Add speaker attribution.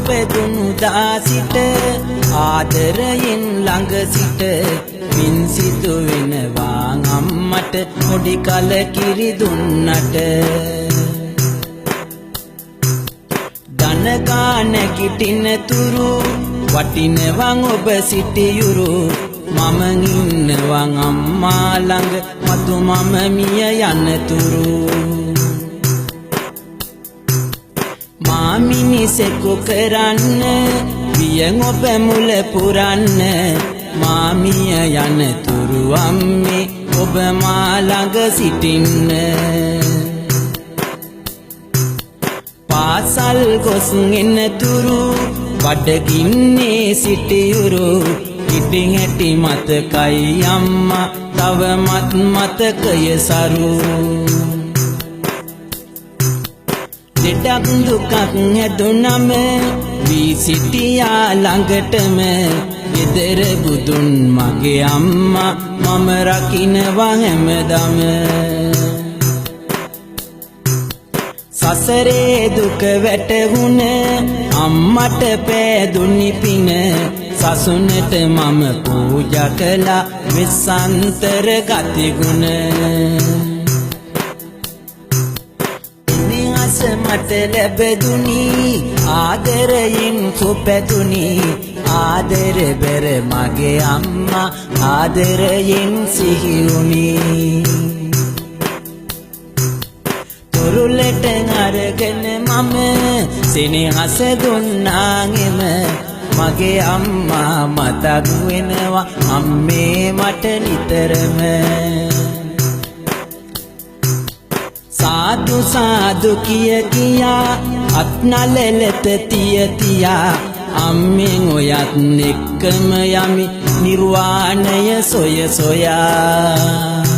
Speaker 1: පැදුණු දාසිට ආදරයෙන් ළඟ සිට මින් සිතු වෙනවා අම්මට පොඩි කල කිරි දුන්නට දනකා නැගිටින තුරු වටිනවන් ඔබ සිටියුරු මම ඉන්නවන් අම්මා ළඟ මතු මම මිය යනතුරු මා මිනිසෙකු කරන්න වියෙන් ඔබ මුල පුරන්න මා මිය යනතුරු අම්මේ ඔබ මා ළඟ සිටින්න පාසල් ගොස් එනතුරු බඩගින්නේ සිටියුරු ඉතින් ඇටි මතකයි අම්මා තවමත් මතකය සරු දෙඩක් දුකක් හැදුනම වී සිටියා ළඟටම ගෙදර බුදුන් මගේ අම්මා මම රකින්නවා හැමදම සසරේ දුක වැටහුණ අම්මට පෑදුනි පින සසුනට මම පූජා කළා විසන්තර ගතිගුණ ඉනිහස මට ලැබදුනි ආදරයෙන් සුපැතුනි ආදර බැර මගේ අම්මා ආදරයෙන් සිහිවුනි තුරුලට අරගෙන මම සෙනෙහස දුන්නාගෙම මගේ අම්මා මතක් වෙනවා අම්මේ මට නිතරම සාදු සාදු කිය කියා අත්නලලත තිය තියා අම්මෙන් ඔයත් එක්කම යමි නිර්වාණය සොය සොයා